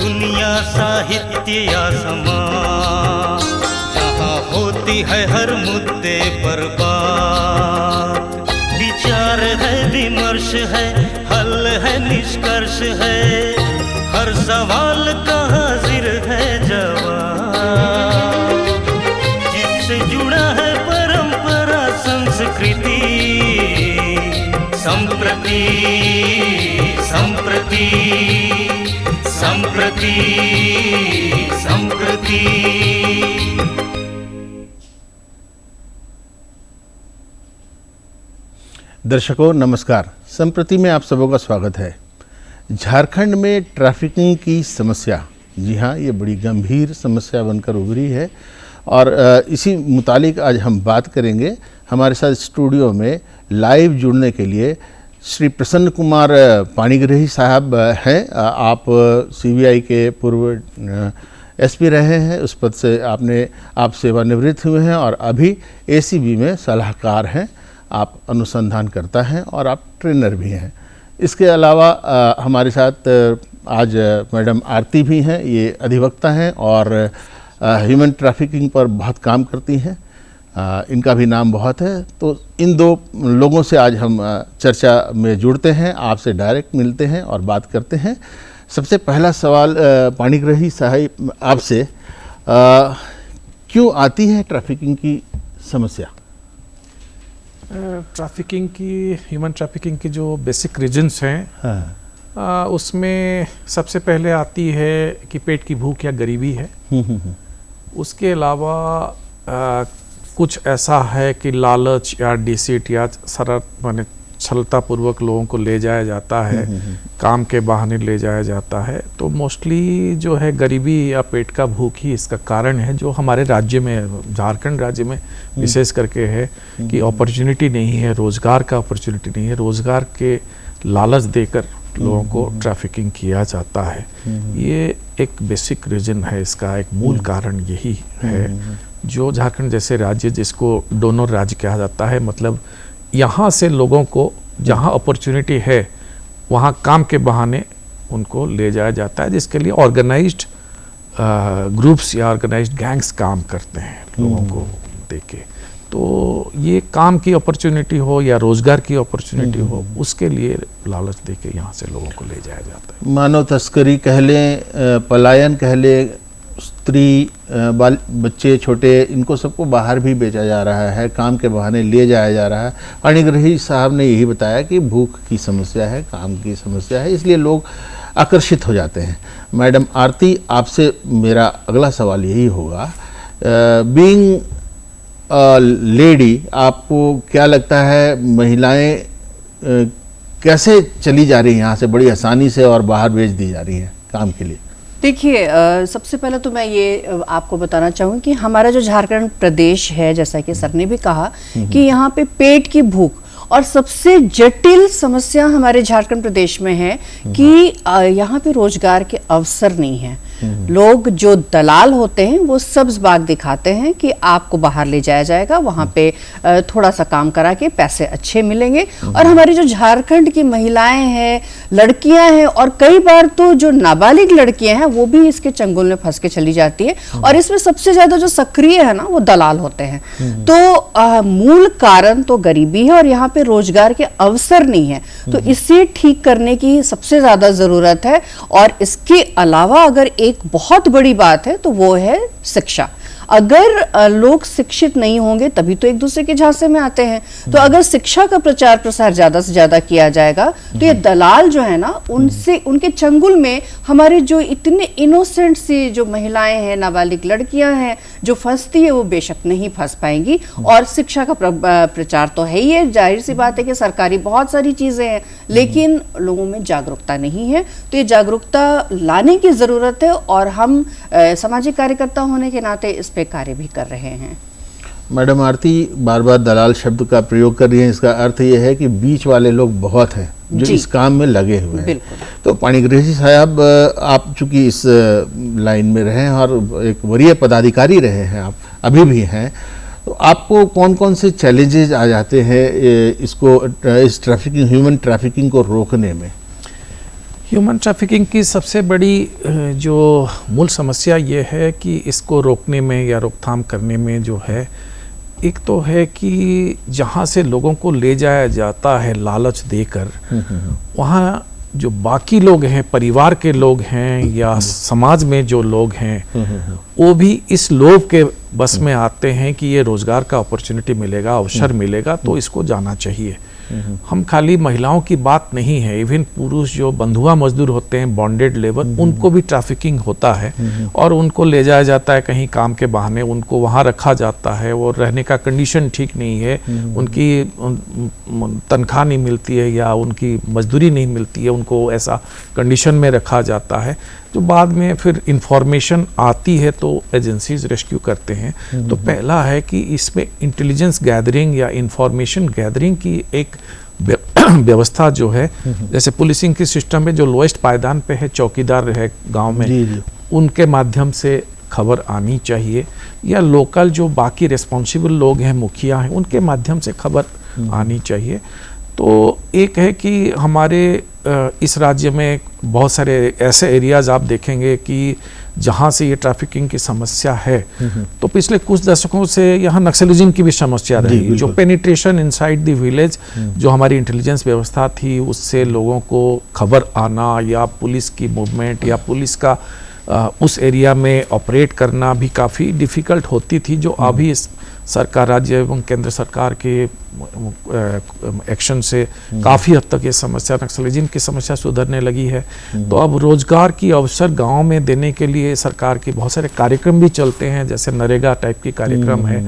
दुनिया साहित्य या समाज, जहाँ होती है हर मुद्दे पर बात, विचार है, विमर्श है, हल है, निष्कर्ष है, हर सवाल का हाजिर है जवाब, जिससे जुड़ा है परंपरा संस्कृति, संप्रति संप्रति संप्रति संप्रति। दर्शकों नमस्कार, संप्रति में आप सबों का स्वागत है। झारखंड में ट्रैफिकिंग की समस्या, जी हाँ, ये बड़ी गंभीर समस्या बनकर उभरी है और इसी मुतालिक आज हम बात करेंगे। हमारे साथ स्टूडियो में लाइव जुड़ने के लिए श्री प्रसन्न कुमार पाणिग्राही साहब हैं। आप सीबीआई के पूर्व एसपी रहे हैं, उस पद से आप सेवानिवृत्त हुए हैं और अभी एसीबी में सलाहकार हैं। आप अनुसंधानकर्ता हैं और आप ट्रेनर भी हैं। इसके अलावा हमारे साथ आज मैडम आरती भी हैं, ये अधिवक्ता हैं और ह्यूमन ट्रैफिकिंग पर बहुत काम करती हैं। इनका भी नाम बहुत है। तो इन दो लोगों से आज हम चर्चा में जुड़ते हैं, आपसे डायरेक्ट मिलते हैं और बात करते हैं। सबसे पहला सवाल पाणिग्राही साहब आपसे, क्यों आती है ट्रैफिकिंग की समस्या? ट्रैफिकिंग की, ह्यूमन ट्रैफिकिंग की जो बेसिक रीजंस हैं, हाँ। उसमें सबसे पहले आती है कि पेट की भूख या गरीबी है। उसके अलावा कुछ ऐसा है कि लालच या डिसीट या माने छलतापूर्वक लोगों को ले जाया जाता है, काम के बहाने ले जाया जाता है। तो मोस्टली जो है गरीबी या पेट का भूख ही इसका कारण है, जो हमारे राज्य में, झारखंड राज्य में विशेष करके है कि अपॉर्चुनिटी नहीं है, रोजगार का अपॉर्चुनिटी नहीं है, रोजगार के लालच देकर लोगों को ट्रैफिकिंग किया जाता है। ये एक बेसिक रीजन है, इसका एक मूल कारण यही है। जो झारखंड जैसे राज्य, जिसको डोनर राज्य कहा जाता है, मतलब यहाँ से लोगों को जहाँ अपॉर्चुनिटी है वहाँ काम के बहाने उनको ले जाया जाता है, जिसके लिए ऑर्गेनाइज्ड ग्रुप्स या ऑर्गेनाइज्ड गैंग्स काम करते हैं लोगों को देके। तो ये काम की अपॉर्चुनिटी हो या रोजगार की अपॉर्चुनिटी हो, उसके लिए लालच देके यहाँ से लोगों को ले जाया जाता है। मानव तस्करी कह लें, पलायन कह लें, स्त्री, बच्चे छोटे, इनको सबको बाहर भी बेचा जा रहा है, काम के बहाने ले जाया जा रहा है। पाणिग्राही साहब ने यही बताया कि भूख की समस्या है, काम की समस्या है, इसलिए लोग आकर्षित हो जाते हैं। मैडम आरती, आपसे मेरा अगला सवाल यही होगा, बीइंग लेडी, आपको क्या लगता है महिलाएं कैसे चली जा रही हैं यहाँ से बड़ी आसानी से और बाहर भेज दी जा रही हैं काम के लिए? देखिए, सबसे पहले तो मैं ये आपको बताना चाहूँगी कि हमारा जो झारखंड प्रदेश है, जैसा कि सर ने भी कहा कि यहाँ पे पेट की भूख और सबसे जटिल समस्या हमारे झारखंड प्रदेश में है कि यहाँ पे रोजगार के अवसर नहीं है। लोग जो दलाल होते हैं वो सब्ज बाग दिखाते हैं कि आपको बाहर ले जाया जाएगा, वहाँ पे थोड़ा सा काम करा के पैसे अच्छे मिलेंगे। और हमारी जो झारखंड की महिलाएं हैं, लड़कियां हैं, और कई बार तो जो नाबालिग लड़कियां हैं वो भी इसके चंगुल में फंस के चली जाती है। और इसमें सबसे ज्यादा जो सक्रिय है ना, वो दलाल होते हैं। तो मूल कारण तो गरीबी है और यहाँ पे रोजगार के अवसर नहीं है। तो इसे ठीक करने की सबसे ज्यादा जरूरत है। और इसके अलावा अगर एक बहुत बड़ी बात है तो वो है शिक्षा। अगर लोग शिक्षित नहीं होंगे तभी तो एक दूसरे के झांसे में आते हैं। तो अगर शिक्षा का प्रचार प्रसार ज्यादा से ज्यादा किया जाएगा तो ये दलाल जो है ना, उनसे, उनके चंगुल में हमारे जो इतने इनोसेंट सी जो महिलाएं हैं, नाबालिग लड़कियां हैं, जो फंसती है, वो बेशक नहीं फंस पाएंगी। और शिक्षा का प्रचार तो है ही है, जाहिर सी बात है कि सरकारी बहुत सारी चीजें हैं, लेकिन लोगों में जागरूकता नहीं है। तो ये जागरूकता लाने की जरूरत है और हम सामाजिक कार्यकर्ता होने के नाते इस पे कार्य भी कर रहे हैं। मैडम आरती बार बार दलाल शब्द का प्रयोग कर रही हैं, इसका अर्थ ये है कि बीच वाले लोग बहुत हैं जो इस काम में लगे हुए हैं। तो पाणिग्राही साहब, आप चूंकि इस लाइन में रहे हैं और एक वरीय पदाधिकारी रहे हैं, आप अभी भी हैं, तो आपको कौन कौन से चैलेंजेस आ जाते हैं इसको, इस ट्रैफिकिंग, ह्यूमन ट्रैफिकिंग को रोकने में? ह्यूमन ट्रैफिकिंग की सबसे बड़ी जो मूल समस्या ये है कि इसको रोकने में या रोकथाम करने में जो है, एक तो है कि जहाँ से लोगों को ले जाया जाता है लालच देकर, वहाँ जो बाकी लोग हैं, परिवार के लोग हैं या समाज में जो लोग हैं, वो भी इस लोभ के बस में आते हैं कि ये रोजगार का अपॉर्चुनिटी मिलेगा, अवसर मिलेगा, तो इसको जाना चाहिए। हम खाली महिलाओं की बात नहीं है, इवन पुरुष जो बंधुआ मजदूर होते हैं, बॉन्डेड लेबर, उनको भी ट्रैफिकिंग होता है और उनको ले जाया जाता है कहीं काम के बहाने, उनको वहाँ रखा जाता है, वो रहने का कंडीशन ठीक नहीं है, उनकी तनख्वाह नहीं मिलती है या उनकी मजदूरी नहीं मिलती है, उनको ऐसा कंडीशन में रखा जाता है, जो बाद में फिर इंफॉर्मेशन आती है तो एजेंसीज रेस्क्यू करते हैं। तो पहला है कि इसमें इंटेलिजेंस गैदरिंग या इंफॉर्मेशन गैदरिंग की एक व्यवस्था जो है, जैसे पुलिसिंग की सिस्टम में जो लोएस्ट पायदान पे है, चौकीदार है गांव में, उनके माध्यम से खबर आनी चाहिए, या लोकल जो बाकी रिस्पॉन्सिबल लोग हैं, मुखिया हैं, उनके माध्यम से खबर आनी चाहिए। तो एक है कि हमारे इस राज्य में बहुत सारे ऐसे एरियाज आप देखेंगे कि जहाँ से ये ट्रैफिकिंग की समस्या है, तो पिछले कुछ दशकों से यहाँ नक्सलिज्म की भी समस्या रही, जो पेनिट्रेशन इनसाइड द विलेज, जो हमारी इंटेलिजेंस व्यवस्था थी, उससे लोगों को खबर आना या पुलिस की मूवमेंट या पुलिस का उस एरिया में ऑपरेट करना भी काफ़ी डिफ़िकल्ट होती थी, जो अभी इस सरकार, राज्य एवं केंद्र सरकार के एक्शन से काफ़ी हद तक ये समस्या, नक्सलिज्म की समस्या सुधरने लगी है। तो अब रोजगार की अवसर गांव में देने के लिए सरकार के बहुत सारे कार्यक्रम भी चलते हैं, जैसे नरेगा टाइप की कार्यक्रम है,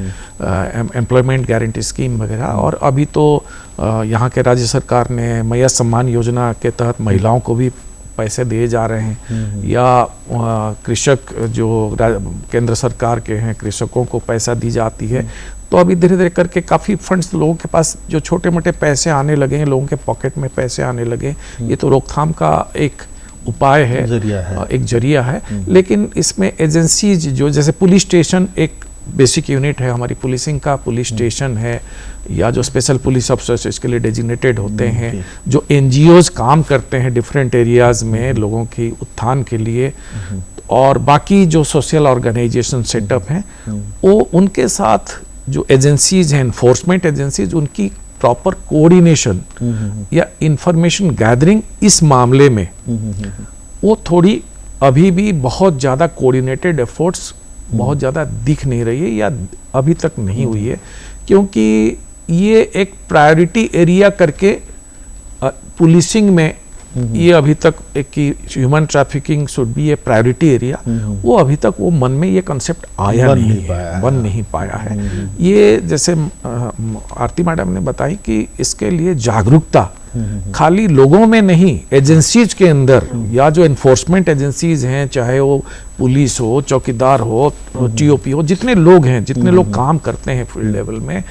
एम्प्लॉयमेंट गारंटी स्कीम वगैरह, और अभी तो यहाँ के राज्य सरकार ने मैया सम्मान योजना के तहत महिलाओं को भी पैसे दिए जा रहे हैं, या कृषक जो केंद्र सरकार के हैं, कृषकों को पैसा दी जाती है। तो अभी धीरे धीरे करके काफ़ी फंड्स लोगों के पास जो छोटे मोटे पैसे आने लगे हैं, लोगों के पॉकेट में पैसे आने लगे। ये तो रोकथाम का एक उपाय है, एक जरिया है। लेकिन इसमें एजेंसीज जो, जैसे पुलिस स्टेशन एक बेसिक यूनिट है हमारी पुलिसिंग का, पुलिस स्टेशन है, या जो स्पेशल पुलिस ऑफिसर्स इसके लिए डेजिग्नेटेड होते हैं, जो एनजीओज काम करते हैं डिफरेंट एरियाज में लोगों की उत्थान के लिए, और बाकी जो सोशल ऑर्गेनाइजेशन सेटअप हैं, वो उनके साथ जो एजेंसीज हैं, एनफोर्समेंट एजेंसीज, उनकी प्रॉपर कोऑर्डिनेशन या इंफॉर्मेशन गैदरिंग इस मामले में वो थोड़ी अभी भी बहुत ज़्यादा कोऑर्डिनेटेड एफर्ट्स बहुत ज़्यादा दिख नहीं रही है, या अभी तक नहीं हुई है, क्योंकि ये एक प्रायोरिटी एरिया करके पुलिसिंग में ये अभी तक एक कि human trafficking should be A priority area, वो अभी तक वो मन में ये कंसेप्ट आया बन नहीं पाया है। ये जैसे आरती मैडम ने बताई कि इसके लिए जागरूकता खाली लोगों में नहीं, एजेंसीज के अंदर, या जो एनफोर्समेंट एजेंसीज हैं, चाहे वो पुलिस हो, चौकीदार हो, टीओपी हो, जितने लोग हैं, जितने लोग काम करते हैं फील्ड लेवल में,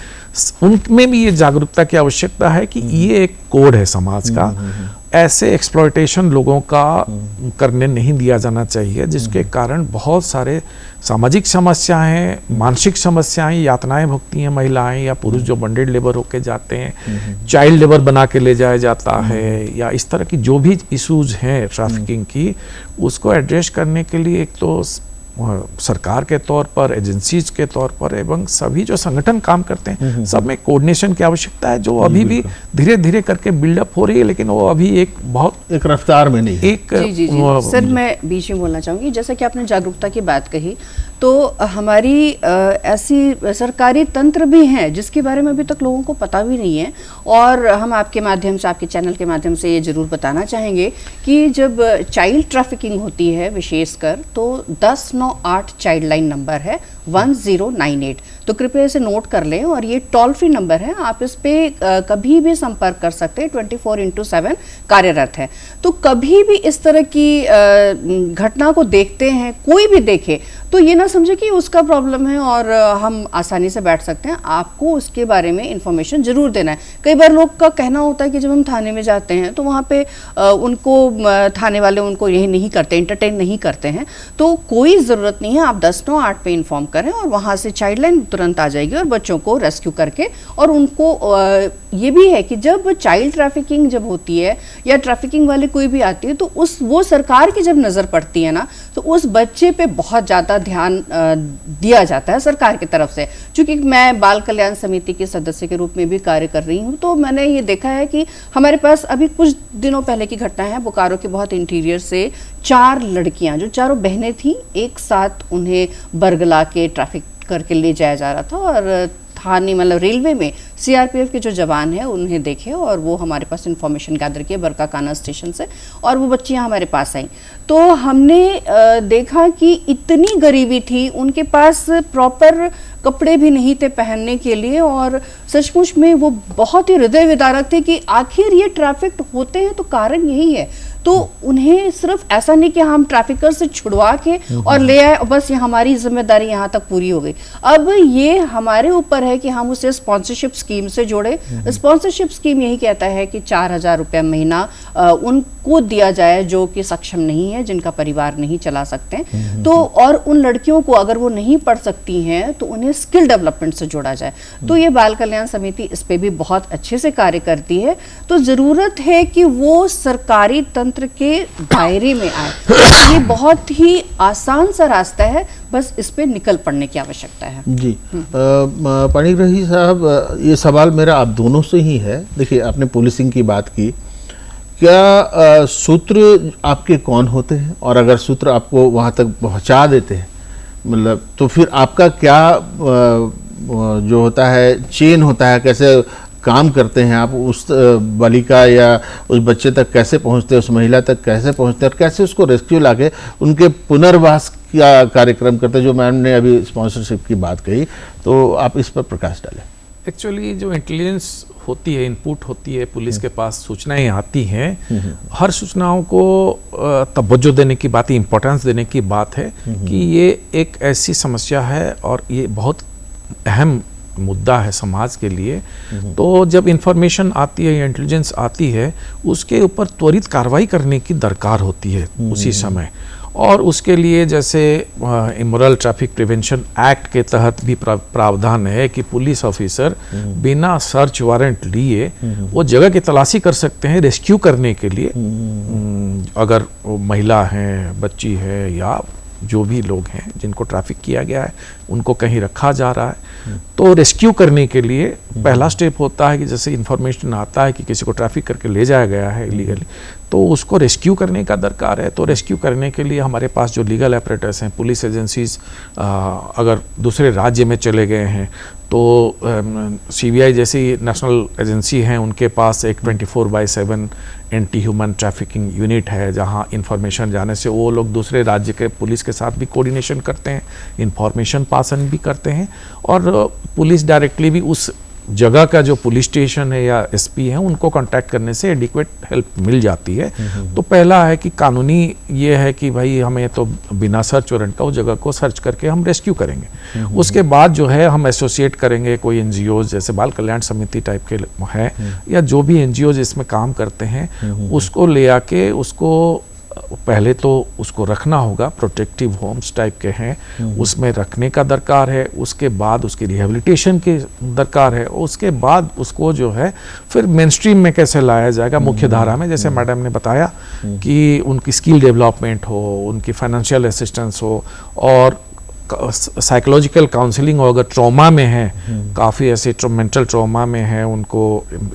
उनमें भी ये जागरूकता की आवश्यकता है कि ये एक कोड है समाज का, ऐसे एक्सप्लॉयटेशन लोगों का करने नहीं दिया जाना चाहिए, जिसके कारण बहुत सारे सामाजिक समस्याएं, मानसिक समस्याएं, यातनाएं भुगती हैं महिलाएं या पुरुष जो बॉन्डेड लेबर होके जाते हैं, चाइल्ड लेबर बना के ले जाया जाता है, या इस तरह की जो भी इश्यूज हैं ट्रैफिकिंग की, उसको एड्रेस करने के लिए एक तो सरकार के तौर पर, एजेंसीज के तौर पर, एवं सभी जो संगठन काम करते हैं, सब में कोऑर्डिनेशन की आवश्यकता है, जो अभी भी धीरे धीरे करके बिल्डअप हो रही है, लेकिन वो अभी एक बहुत एक रफ्तार में नहीं है। जी। सर, मैं बीच में बोलना चाहूँगी, जैसा कि आपने जागरूकता की बात कही, तो हमारी ऐसी सरकारी तंत्र भी हैं जिसके बारे में अभी तक लोगों को पता भी नहीं है, और हम आपके माध्यम से, आपके चैनल के माध्यम से ये जरूर बताना चाहेंगे कि जब चाइल्ड ट्रैफिकिंग होती है विशेषकर, तो 1098 चाइल्ड लाइन नंबर है 1098, तो कृपया इसे नोट कर लें, और ये टोल फ्री नंबर है, आप इस पे कभी भी संपर्क कर सकते हैं, 24/7 कार्यरत है। तो कभी भी इस तरह की घटना को देखते हैं, कोई भी देखे, तो ये ना समझे कि उसका प्रॉब्लम है और हम आसानी से बैठ सकते हैं, आपको उसके बारे में इंफॉर्मेशन जरूर देना है। कई बार लोग का कहना होता है कि जब हम थाने में जाते हैं तो वहाँ पे उनको थाने वाले उनको यही नहीं करते, एंटरटेन नहीं करते हैं, तो कोई ज़रूरत नहीं है, आप 1098 पे इन्फॉर्म करें और वहाँ से चाइल्ड लाइन तुरंत आ जाएगी और बच्चों को रेस्क्यू करके, और उनको ये भी है कि जब चाइल्ड ट्रैफिकिंग जब होती है या ट्रैफिकिंग वाले कोई भी आती है, तो वो सरकार की जब नज़र पड़ती है ना, तो उस बच्चे पे बहुत ज़्यादा ध्यान दिया जाता है सरकार की तरफ से। चूँकि मैं बाल कल्याण समिति के सदस्य के रूप में भी कार्य कर रही हूँ, तो मैंने ये देखा है कि हमारे पास अभी कुछ दिनों पहले की घटना है, बोकारो के बहुत इंटीरियर से 4 लड़कियां जो चारों बहनें थी, एक साथ उन्हें बरगला के ट्रैफिक करके ले जाया जा रहा था, और थाने मतलब रेलवे में सीआरपीएफ के जो जवान हैं उन्हें देखे, और वो हमारे पास इंफॉर्मेशन गैदर किए बरकाकाना स्टेशन से, और वो बच्चियां हमारे पास आई। तो हमने देखा कि इतनी गरीबी थी, उनके पास प्रॉपर कपड़े भी नहीं थे पहनने के लिए, और सचमुच में वो बहुत ही हृदय विदारक थे कि आखिर ये ट्रैफिक होते हैं तो कारण यही है। तो उन्हें सिर्फ ऐसा नहीं कि हम ट्रैफिकर से छुड़वा के और ले आए, बस ये हमारी जिम्मेदारी यहाँ तक पूरी हो गई। अब ये हमारे ऊपर है कि हम उसे स्पॉन्सरशिप स्कीम से जोड़े। स्पॉन्सरशिप स्कीम यही कहता है कि 4,000 रुपये महीना उनको दिया जाए जो कि सक्षम नहीं है, जिनका परिवार नहीं चला सकते। तो और उन लड़कियों को अगर वो नहीं पढ़ सकती हैं तो उन्हें स्किल डेवलपमेंट से जोड़ा जाए। तो ये बाल कल्याण समिति इस पे भी बहुत अच्छे से कार्य करती है। तो जरूरत है कि वो सरकारी तंत्र के दायरे में आए। ये बहुत ही आसान सा रास्ता है, बस इस पे निकल पड़ने की आवश्यकता है। जी पाणिग्राही साहब, ये सवाल मेरा आप दोनों से ही है। देखिए, आपने पुलिसिंग की बात की, क्या सूत्र आपके कौन होते हैं, और अगर सूत्र आपको वहाँ तक पहुँचा देते हैं, मतलब तो फिर आपका क्या जो होता है चेन होता है, कैसे काम करते हैं आप, उस बालिका या उस बच्चे तक कैसे पहुंचते हैं, उस महिला तक कैसे पहुंचते हैं, और कैसे उसको रेस्क्यू लाके उनके पुनर्वास का कार्यक्रम करते हैं, जो मैम ने अभी स्पॉन्सरशिप की बात कही, तो आप इस पर प्रकाश डालें। एक्चुअली जो इंटेलिजेंस होती है, इनपुट होती है, पुलिस के पास सूचनाएं आती हैं, हर सूचनाओं को तवज्जो देने की बात, इम्पोर्टेंस देने की बात है कि ये एक ऐसी समस्या है और ये बहुत अहम मुद्दा है समाज के लिए। तो जब इंफॉर्मेशन आती है या इंटेलिजेंस आती है, उसके ऊपर त्वरित कार्रवाई करने की दरकार होती है उसी समय। और उसके लिए जैसे इमोरल ट्रैफिक प्रिवेंशन एक्ट के तहत भी प्रावधान है कि पुलिस ऑफिसर बिना सर्च वारंट लिए वो जगह की तलाशी कर सकते हैं रेस्क्यू करने के लिए। अगर महिला है, बच्ची है, या जो भी लोग हैं जिनको ट्रैफिक किया गया है, उनको कहीं रखा जा रहा है, तो रेस्क्यू करने के लिए पहला स्टेप होता है कि जैसे इन्फॉर्मेशन आता है कि किसी को ट्रैफिक करके ले जाया गया है इलीगली, तो उसको रेस्क्यू करने का दरकार है। तो रेस्क्यू करने के लिए हमारे पास जो लीगल अपरेटस हैं, पुलिस एजेंसीज अगर दूसरे राज्य में चले गए हैं तो सीबीआई जैसी नेशनल एजेंसी हैं, उनके पास एक 24/7 एंटी ह्यूमन ट्रैफिकिंग यूनिट है, जहां इंफॉर्मेशन जाने से वो लोग दूसरे राज्य के पुलिस के साथ भी कोऑर्डिनेशन करते हैं, इंफॉर्मेशन पासन भी करते हैं, और पुलिस डायरेक्टली भी उस जगह का जो पुलिस स्टेशन है या एसपी है उनको कांटेक्ट करने से एडिक्वेट हेल्प मिल जाती है। तो पहला है कि कानूनी ये है कि भाई हमें तो बिना सर्च वारंट का उस जगह को सर्च करके हम रेस्क्यू करेंगे। उसके बाद जो है हम एसोसिएट करेंगे कोई एनजीओ जैसे बाल कल्याण समिति टाइप के हैं या जो भी एनजीओ इसमें काम करते हैं, उसको ले आके उसको पहले तो उसको रखना होगा, प्रोटेक्टिव होम्स टाइप के हैं उसमें रखने का दरकार है। उसके बाद उसकी रिहेबिलिटेशन की दरकार है। उसके बाद उसको जो है फिर मेन स्ट्रीम में कैसे लाया जाएगा, मुख्य धारा में, जैसे मैडम ने बताया कि उनकी स्किल डेवलपमेंट हो, उनकी फाइनेंशियल असिस्टेंस हो, और साइकोलॉजिकल काउंसलिंग हो। अगर ट्रॉमा में है, काफ़ी ऐसे मेंटल ट्रॉमा में है, उनको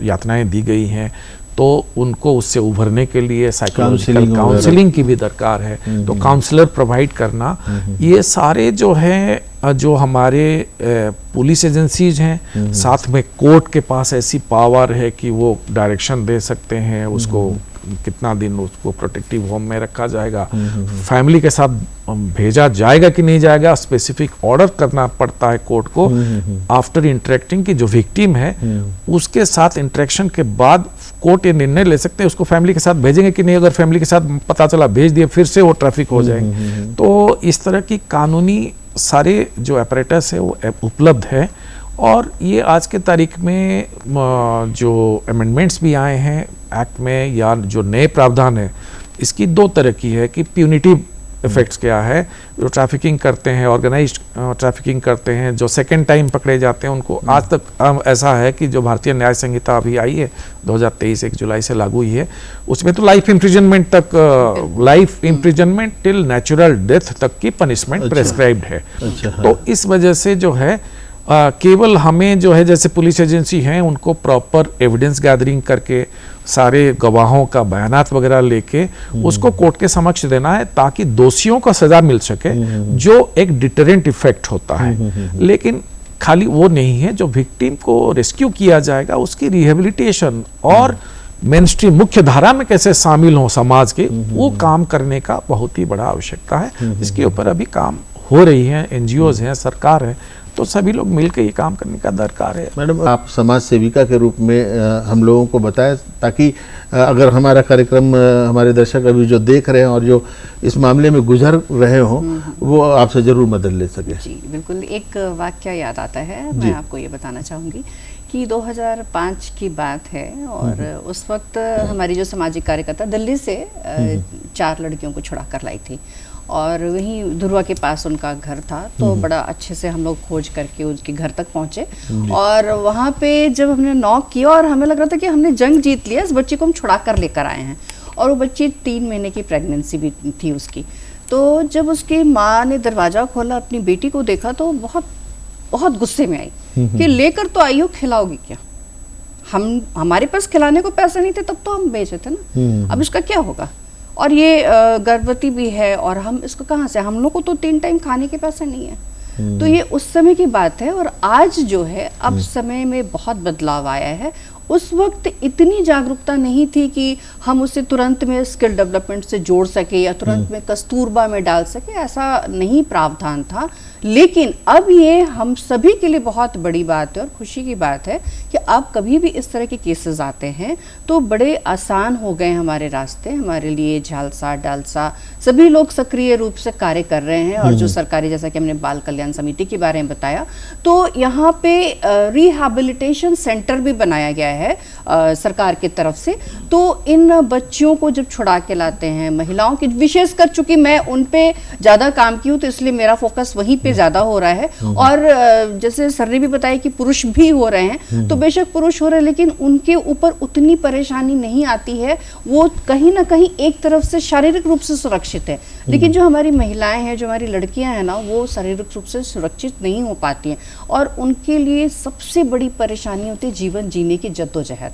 यातनाएं दी गई हैं, तो उनको उससे उभरने के लिए साइकोलॉजिकल काउंसलिंग की भी दरकार है। तो काउंसलर प्रोवाइड करना, ये सारे जो हैं जो हमारे पुलिस एजेंसीज हैं, साथ में कोर्ट के पास ऐसी पावर है कि वो डायरेक्शन दे सकते हैं उसको कितना दिन उसको प्रोटेक्टिव होम में रखा जाएगा, फैमिली के साथ भेजा जाएगा कि नहीं जाएगा, स्पेसिफिक ऑर्डर करना पड़ता है कोर्ट को आफ्टर इंटरेक्टिंग की जो विक्टिम है उसके साथ इंटरेक्शन के बाद कोर्ट ये निर्णय ले सकते हैं उसको फैमिली के साथ भेजेंगे कि नहीं। अगर फैमिली के साथ पता चला भेज दिए, फिर से वो ट्रैफिक हो जाएंगे। तो इस तरह की कानूनी सारे जो अपरेटस है वो उपलब्ध है। और ये आज के तारीख में जो अमेंडमेंट्स भी आए हैं एक्ट में या जो नए प्रावधान है, इसकी दो तरह की है कि प्यूनिटिव इफेक्ट्स क्या है। जो ट्रैफिकिंग करते हैं, ऑर्गेनाइज्ड ट्रैफिकिंग करते हैं, जो सेकेंड टाइम पकड़े जाते हैं, उनको आज तक ऐसा है कि जो भारतीय न्याय संहिता अभी आई है 2023 1 जुलाई से लागू हुई है, उसमें तो लाइफ इम्प्रिजनमेंट तक, life imprisonment till natural death तक की पनिशमेंट प्रेस्क्राइब्ड है। तो इस वजह से जो है केवल हमें जो है, जैसे पुलिस एजेंसी हैं, उनको प्रॉपर एविडेंस गैदरिंग करके सारे गवाहों का बयानात वगैरह लेके उसको कोर्ट के समक्ष देना है, ताकि दोषियों को सजा मिल सके, जो एक डिटरेंट इफेक्ट होता है। लेकिन खाली वो नहीं है, जो विक्टिम को रेस्क्यू किया जाएगा उसकी रिहेबिलिटेशन और मेन स्ट्रीम मुख्य धारा में कैसे शामिल हो समाज के, वो काम करने का बहुत ही बड़ा आवश्यकता है। इसके ऊपर अभी काम हो रही है, एनजीओज हैं, सरकार है, तो सभी लोग मिलकर ये काम करने का दरकार है। मैडम, आप समाज सेविका के रूप में हम लोगों को बताएं, ताकि अगर हमारा कार्यक्रम हमारे दर्शक अभी जो देख रहे हैं और जो इस मामले में गुजर रहे हों, वो आपसे जरूर मदद ले सके। जी बिल्कुल, एक वाक्य याद आता है, मैं आपको ये बताना चाहूँगी कि 2005 की बात है, और उस वक्त हमारी जो सामाजिक कार्यकर्ता दिल्ली से 4 लड़कियों को छुड़ा कर लाई थी, और वहीं धुरवा के पास उनका घर था। तो बड़ा अच्छे से हम लोग खोज करके उनके घर तक पहुंचे, और वहाँ पे जब हमने नॉक किया, और हमें लग रहा था कि हमने जंग जीत लिया, इस बच्ची को हम छुड़ा कर लेकर आए हैं, और वो बच्ची 3 महीने की प्रेगनेंसी भी थी उसकी। तो जब उसकी माँ ने दरवाज़ा खोला, अपनी बेटी को देखा, तो बहुत बहुत गुस्से में आई कि लेकर तो आई हो, खिलाओगी क्या? हमारे पास खिलाने को पैसे नहीं थे, तब तो हम बेचे थे ना, अब इसका क्या होगा? और ये गर्भवती भी है, और हम इसको कहाँ से, हम लोग को तो 3 टाइम खाने के पैसे नहीं है। तो ये उस समय की बात है, और आज जो है, अब समय में बहुत बदलाव आया है। उस वक्त इतनी जागरूकता नहीं थी कि हम उसे तुरंत में स्किल डेवलपमेंट से जोड़ सके या तुरंत में कस्तूरबा में डाल सके, ऐसा नहीं प्रावधान था। लेकिन अब ये हम सभी के लिए बहुत बड़ी बात है और खुशी की बात है कि अब कभी भी इस तरह के केसेस आते हैं तो बड़े आसान हो गए हमारे रास्ते, हमारे लिए। झालसा डालसा सभी लोग सक्रिय रूप से कार्य कर रहे हैं, और जो सरकारी, जैसा कि हमने बाल कल्याण समिति के बारे में बताया, तो यहाँ पे रिहैबिलिटेशन सेंटर भी बनाया गया है सरकार की तरफ से। तो इन बच्चियों को जब छुड़ा के लाते हैं, महिलाओं की विशेषकर, चूंकि मैं उन पे ज़्यादा काम की हूँ तो इसलिए मेरा फोकस वहीं पे ज़्यादा हो रहा है। और जैसे सर ने भी बताया कि पुरुष भी हो रहे हैं, तो बेशक पुरुष हो रहे हैं, लेकिन उनके ऊपर उतनी परेशानी नहीं आती है। वो कहीं ना कहीं एक तरफ से शारीरिक रूप से सुरक्षित है, लेकिन जो हमारी महिलाएं हैं, जो हमारी लड़कियां हैं ना, वो शारीरिक रूप से सुरक्षित नहीं हो पाती हैं, और उनके लिए सबसे बड़ी परेशानी होती है जीवन जीने की जद्दोजहद।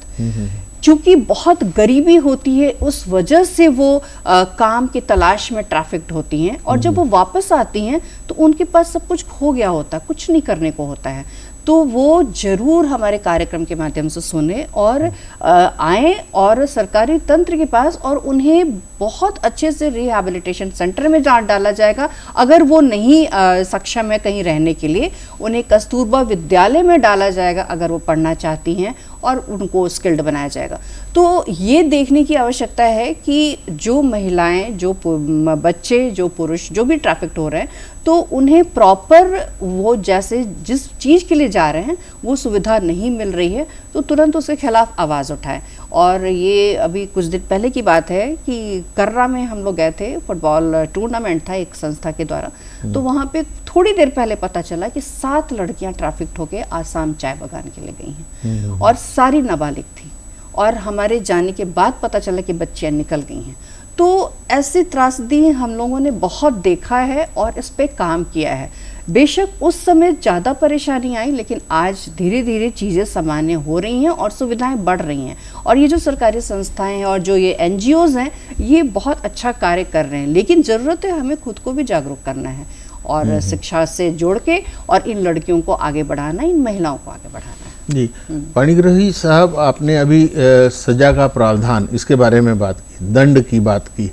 चूंकि बहुत गरीबी होती है, उस वजह से वो काम की तलाश में ट्रैफिक्ड होती हैं, और जब वो वापस आती हैं तो उनके पास सब कुछ खो गया होता है, कुछ नहीं करने को होता है। तो वो जरूर हमारे कार्यक्रम के माध्यम से सुने और आए और सरकारी तंत्र के पास, और उन्हें बहुत अच्छे से रिहैबिलिटेशन सेंटर में डाला जाएगा। अगर वो नहीं सक्षम है कहीं रहने के लिए, उन्हें कस्तूरबा विद्यालय में डाला जाएगा अगर वो पढ़ना चाहती हैं, और उनको स्किल्ड बनाया जाएगा। तो ये देखने की आवश्यकता है कि जो महिलाएं, जो बच्चे, जो पुरुष, जो भी ट्रैफिक्ड हो रहे हैं, तो उन्हें प्रॉपर वो जैसे जिस चीज़ के लिए जा रहे हैं वो सुविधा नहीं मिल रही है, तो तुरंत उसके खिलाफ आवाज़ उठाएं। और ये अभी कुछ दिन पहले की बात है कि कर्रा में हम लोग गए थे, फुटबॉल टूर्नामेंट था एक संस्था के द्वारा, तो वहाँ पे थोड़ी देर पहले पता चला कि 7 लड़कियाँ ट्रैफिक्ड होकर आसाम चाय बगान के लिए गई हैं, और सारी नाबालिग थी, और हमारे जाने के बाद पता चला कि बच्चियाँ निकल गई हैं। तो ऐसी त्रासदी हम लोगों ने बहुत देखा है और इस पे काम किया है। बेशक उस समय ज़्यादा परेशानी आई, लेकिन आज धीरे धीरे चीज़ें सामान्य हो रही हैं और सुविधाएं बढ़ रही हैं, और ये जो सरकारी संस्थाएं हैं और जो ये NGOs हैं, ये बहुत अच्छा कार्य कर रहे हैं। लेकिन ज़रूरत है हमें खुद को भी जागरूक करना है, और शिक्षा से जोड़ के, और इन लड़कियों को आगे बढ़ाना, इन महिलाओं को आगे बढ़ाना है। जी, पाणिग्राही साहब, आपने अभी सजा का प्रावधान, इसके बारे में बात की, दंड की बात की,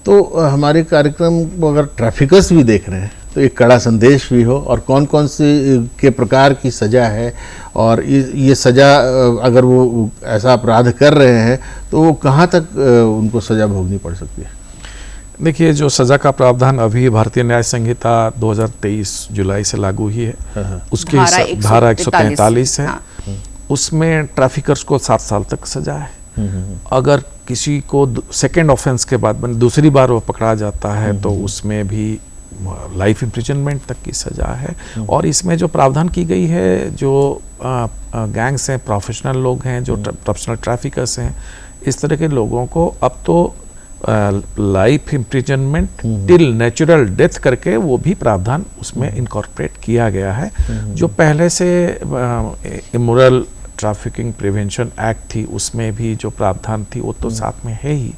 तो हमारे कार्यक्रम को अगर ट्रैफिकर्स भी देख रहे हैं तो एक कड़ा संदेश भी हो, और कौन कौन से के प्रकार की सज़ा है, और ये सज़ा अगर वो ऐसा अपराध कर रहे हैं तो वो कहाँ तक उनको सज़ा भोगनी पड़ सकती है? देखिए, जो सज़ा का प्रावधान अभी भारतीय न्याय संहिता 2023 जुलाई से लागू हुई है, उसके धारा 143 है। उसमें ट्रैफिकर्स को 7 साल तक सजा है। अगर किसी को सेकेंड ऑफेंस के बाद दूसरी बार वो पकड़ा जाता है तो उसमें भी लाइफ इम्प्रिजनमेंट तक की सज़ा है। और इसमें जो प्रावधान की गई है, जो गैंग्स हैं, प्रोफेशनल लोग हैं, जो प्रोफेशनल ट्रैफिकर्स हैं, इस तरह के लोगों को अब तो life imprisonment till natural death करके वो भी प्रावधान उसमें इनकॉर्पोरेट किया गया है। जो पहले से इमोरल ट्रैफिकिंग प्रिवेंशन एक्ट थी उसमें भी जो प्रावधान थी वो तो साथ में है ही।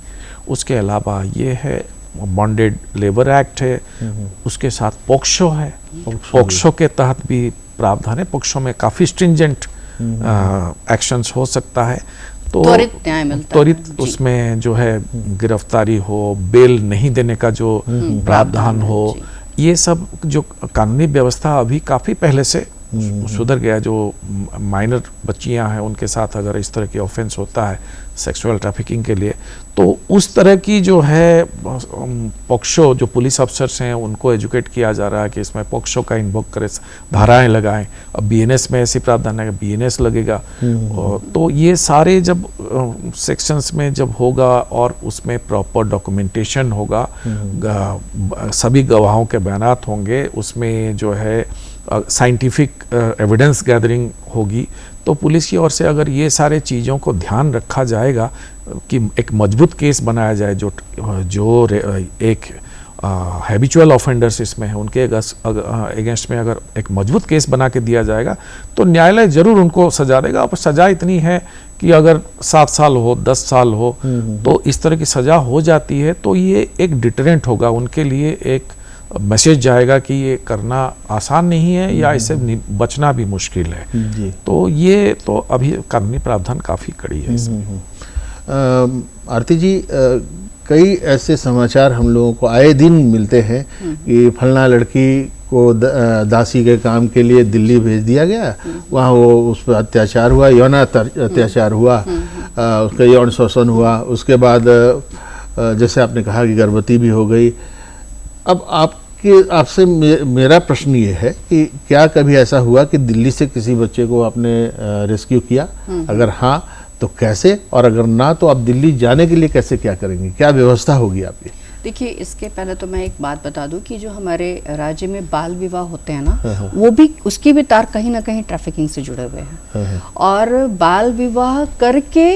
उसके अलावा ये है बॉन्डेड लेबर एक्ट है, उसके साथ पोक्सो है, पोक्सो के तहत भी प्रावधान है। पोक्सो में काफ़ी स्ट्रिंजेंट एक्शंस हो सकता है, तो त्वरित न्याय मिलता है। त्वरित उसमें जो है गिरफ्तारी हो, बेल नहीं देने का जो प्रावधान हो, ये सब जो कानूनी व्यवस्था अभी काफ़ी पहले से सुधर गया। जो माइनर बच्चियां हैं उनके साथ अगर इस तरह की ऑफेंस होता है सेक्सुअल ट्रैफिकिंग के लिए, तो उस तरह की जो है पोक्सो, जो पुलिस अफसर्स हैं उनको एजुकेट किया जा रहा है कि इसमें पोक्सो का इन्वोक करे, धाराएं लगाएं। अब बीएनएस में ऐसी प्रावधान है कि बीएनएस लगेगा। तो ये सारे जब सेक्शंस में जब होगा और उसमें प्रॉपर डॉक्यूमेंटेशन होगा, सभी गवाहों के बयानात होंगे, उसमें जो है साइंटिफिक एविडेंस गैदरिंग होगी, तो पुलिस की ओर से अगर ये सारे चीज़ों को ध्यान रखा जाएगा कि एक मजबूत केस बनाया जाए, जो एक हैबिचुअल ऑफेंडर्स इसमें है उनके अगेंस्ट में अगर एक मजबूत केस बना के दिया जाएगा तो न्यायालय जरूर उनको सजा देगा। अब सजा इतनी है कि अगर 7 साल हो, 10 साल हो, तो इस तरह की सजा हो जाती है तो ये एक डिटरेंट होगा उनके लिए, एक मैसेज जाएगा कि ये करना आसान नहीं है या इससे बचना भी मुश्किल है जी। तो ये तो अभी कानूनी प्रावधान काफ़ी कड़ी है इसमें। आरती जी, कई ऐसे समाचार हम लोगों को आए दिन मिलते हैं कि फलना लड़की को दासी के काम के लिए दिल्ली भेज दिया गया, वहाँ वो उस पर अत्याचार हुआ, यौन अत्याचार हुआ, उसका यौन शोषण हुआ, उसके बाद जैसे आपने कहा कि गर्भवती भी हो गई। अब आपसे मेरा प्रश्न ये है कि क्या कभी ऐसा हुआ कि दिल्ली से किसी बच्चे को आपने रेस्क्यू किया? अगर हाँ तो कैसे, और अगर ना तो आप दिल्ली जाने के लिए कैसे क्या करेंगे, क्या व्यवस्था होगी आपकी? देखिए, इसके पहले तो मैं एक बात बता दूं कि जो हमारे राज्य में बाल विवाह होते हैं ना, वो भी उसके भी तार कहीं ना कहीं ट्रैफिकिंग से जुड़े हुए हैं। और बाल विवाह करके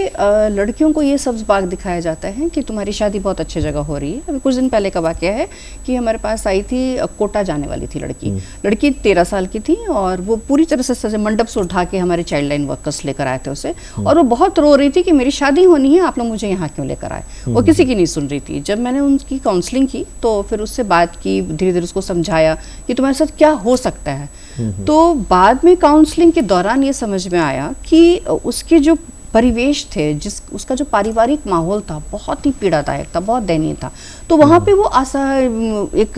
लड़कियों को ये सब्ज बाग दिखाया जाता है कि तुम्हारी शादी बहुत अच्छी जगह हो रही है। अभी कुछ दिन पहले का वाकया है कि हमारे पास आई थी, कोटा जाने वाली थी लड़की 13 साल की थी, और वो पूरी तरह से सजे मंडप से उठा के हमारे चाइल्ड लाइन वर्कर्स लेकर आए थे उसे, और वो बहुत रो रही थी कि मेरी शादी होनी है, आप लोग मुझे यहाँ क्यों लेकर आए। वो किसी की नहीं सुन रही थी। जब मैंने उनकी काउंसलिंग की तो फिर उससे बात की, धीरे धीरे उसको समझाया कि तुम्हारे साथ क्या हो सकता है। तो बाद में काउंसलिंग के दौरान ये समझ में आया कि उसके जो परिवेश थे, उसका जो पारिवारिक माहौल था बहुत ही पीड़ादायक था, बहुत दयनीय था। तो वहाँ पे वो एक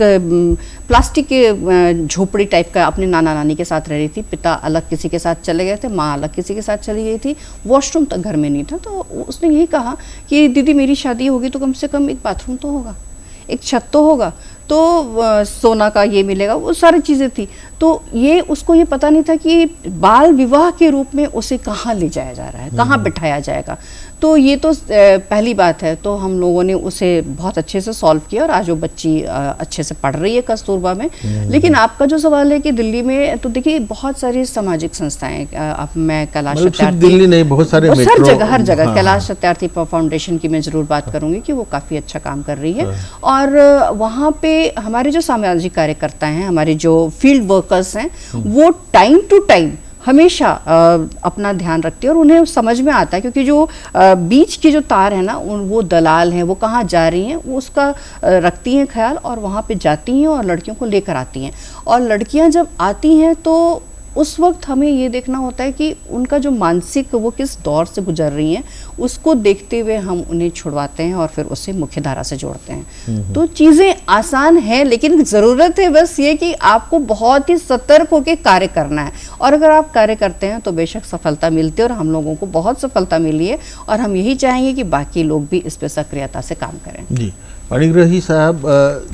प्लास्टिक के झोपड़ी टाइप का अपने नाना नानी के साथ रह रही थी। पिता अलग किसी के साथ चले गए थे, माँ अलग किसी के साथ चली गई थी, वॉशरूम तक घर में नहीं था। तो उसने यही कहा कि दीदी मेरी शादी होगी तो कम से कम एक बाथरूम तो होगा, एक छत तो होगा, तो सोना का ये मिलेगा, वो सारी चीज़ें थी। तो ये उसको ये पता नहीं था कि बाल विवाह के रूप में उसे कहाँ ले जाया जा रहा है, कहाँ बिठाया जाएगा। तो ये तो पहली बात है। तो हम लोगों ने उसे बहुत अच्छे से सॉल्व किया और आज वो बच्ची अच्छे से पढ़ रही है कस्तूरबा में। लेकिन आपका जो सवाल है कि दिल्ली में, तो देखिए बहुत सारी सामाजिक संस्थाएं, अब मैं कैलाश सत्यार्थी, दिल्ली नहीं, बहुत सारे हर जगह कैलाश सत्यार्थी फाउंडेशन की मैं जरूर बात करूंगी कि वो काफ़ी अच्छा काम कर रही है। और वहाँ पे हमारे जो सामाजिक कार्यकर्ता हैं, हमारे जो फील्ड वर्कर्स हैं, वो टाइम टू टाइम हमेशा अपना ध्यान रखती है और उन्हें समझ में आता है, क्योंकि जो बीच की जो तार है ना, वो दलाल हैं, वो कहाँ जा रही हैं वो उसका रखती हैं ख्याल, और वहाँ पे जाती हैं और लड़कियों को लेकर आती हैं। और लड़कियाँ जब आती हैं तो उस वक्त हमें ये देखना होता है कि उनका जो मानसिक, वो किस दौर से गुजर रही हैं, उसको देखते हुए हम उन्हें छुड़वाते हैं और फिर उससे मुख्य धारा से जोड़ते हैं। तो चीज़ें आसान हैं, लेकिन ज़रूरत है बस ये कि आपको बहुत ही सतर्क होकर कार्य करना है। और अगर आप कार्य करते हैं तो बेशक सफलता मिलती है, और हम लोगों को बहुत सफलता मिली है, और हम यही चाहेंगे कि बाकी लोग भी इस पर सक्रियता से काम करें। जी पाणिग्राही साहब,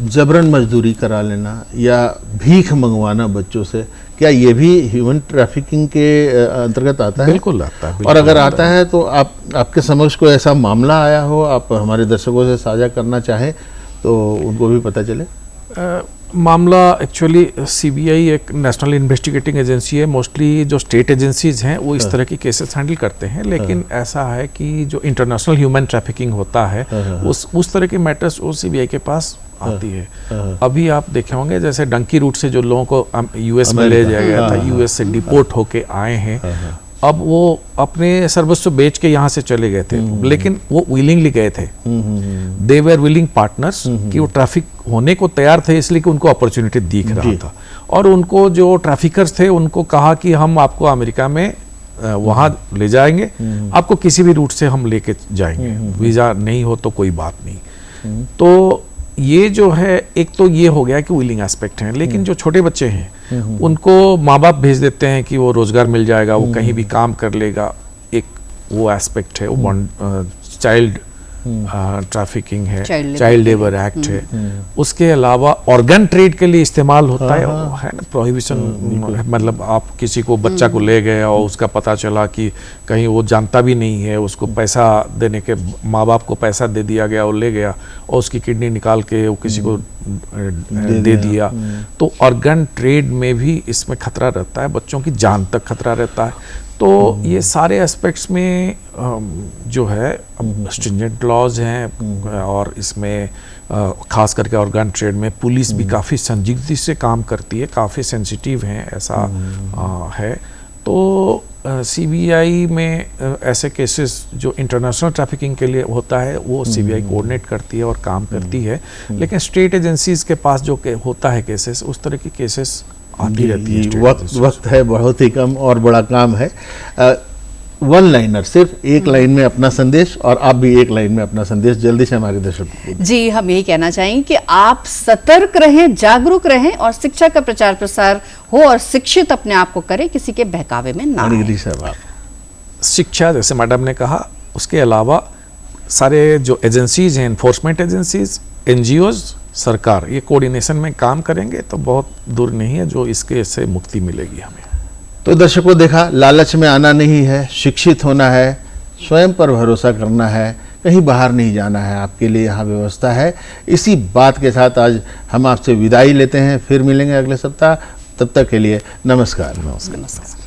जबरन मजदूरी करा लेना या भीख मंगवाना बच्चों से, क्या ये भी ह्यूमन ट्रैफिकिंग के अंतर्गत आता है? बिल्कुल आता है। और अगर आता है तो आपके समक्ष कोई ऐसा मामला आया हो, आप हमारे दर्शकों से साझा करना चाहें तो उनको भी पता चले। मामला एक्चुअली सीबीआई एक नेशनल इन्वेस्टिगेटिंग एजेंसी है। मोस्टली जो स्टेट एजेंसीज हैं वो इस तरह की केसेस हैंडल करते हैं, लेकिन ऐसा है कि जो इंटरनेशनल ह्यूमन ट्रैफिकिंग होता है उस तरह के मैटर्स वो सीबीआई के पास आती है। अभी आप देखे होंगे जैसे डंकी रूट से जो लोगों को यूएस में ले जाया गया था, यूएस से डिपोर्ट होके आए हैं, अब वो अपने सर्वस्व बेच के यहाँ से चले गए थे, लेकिन वो विलिंगली गए थे। दे वर विलिंग पार्टनर्स कि वो ट्रैफिक होने को तैयार थे, इसलिए कि उनको अपॉर्चुनिटी दिख रहा था। और उनको जो ट्रैफिकर्स थे उनको कहा कि हम आपको अमेरिका में वहाँ ले जाएंगे, आपको किसी भी रूट से हम लेके जाएंगे, वीज़ा नहीं हो तो कोई बात नहीं। तो ये जो है एक तो ये हो गया कि विलिंग एस्पेक्ट है, लेकिन जो छोटे बच्चे हैं उनको माँ बाप भेज देते हैं कि वो रोजगार मिल जाएगा, वो कहीं भी काम कर लेगा, एक वो एस्पेक्ट है। वो चाइल्ड ट्रैफिकिंग है, चाइल्ड लेबर एक्ट है। उसके अलावा ऑर्गन ट्रेड के लिए इस्तेमाल होता है ना, प्रोहिबिशन, मतलब आप किसी को बच्चा को ले गए और उसका पता चला कि कहीं वो जानता भी नहीं है, उसको पैसा देने के माँ बाप को पैसा दे दिया गया और ले गया और उसकी किडनी निकाल के वो किसी को दे दिया, तो ऑर्गन ट्रेड में भी इसमें खतरा रहता है, बच्चों की जान तक खतरा रहता है। तो ये सारे एस्पेक्ट्स में जो है स्ट्रिंजेंट लॉज हैं, और इसमें खास करके ऑर्गन ट्रेड में पुलिस भी काफ़ी संजीदगी से काम करती है, काफ़ी सेंसिटिव हैं, ऐसा है। तो सीबीआई में ऐसे केसेस जो इंटरनेशनल ट्रैफिकिंग के लिए होता है वो सीबीआई कोऑर्डिनेट करती है और काम करती है, लेकिन स्टेट एजेंसीज के पास जो होता है केसेस, उस तरह की केसेस आती रहती है। वक्त है बहुत ही कम और बड़ा काम है। वन लाइनर, सिर्फ एक लाइन में अपना संदेश, और आप भी एक लाइन में अपना संदेश जल्दी से हमारे दर्शकों को। जी, हम यही कहना चाहेंगे कि आप सतर्क रहें, जागरूक रहें और शिक्षा का प्रचार प्रसार हो और शिक्षित अपने आप को करें, किसी के बहकावे में ना आए। साहब, आप शिक्षा, जैसे मैडम ने कहा, उसके अलावा सारे जो एजेंसीज हैं, इन्फोर्समेंट एजेंसीज, एनजीओज, सरकार, ये कोऑर्डिनेशन में काम करेंगे तो बहुत दूर नहीं है जो इसके से मुक्ति मिलेगी हमें। तो दर्शकों, देखा, लालच में आना नहीं है, शिक्षित होना है, स्वयं पर भरोसा करना है, कहीं बाहर नहीं जाना है, आपके लिए यहाँ व्यवस्था है। इसी बात के साथ आज हम आपसे विदाई लेते हैं, फिर मिलेंगे अगले सप्ताह। तब तक के लिए नमस्कार। नमस्कार।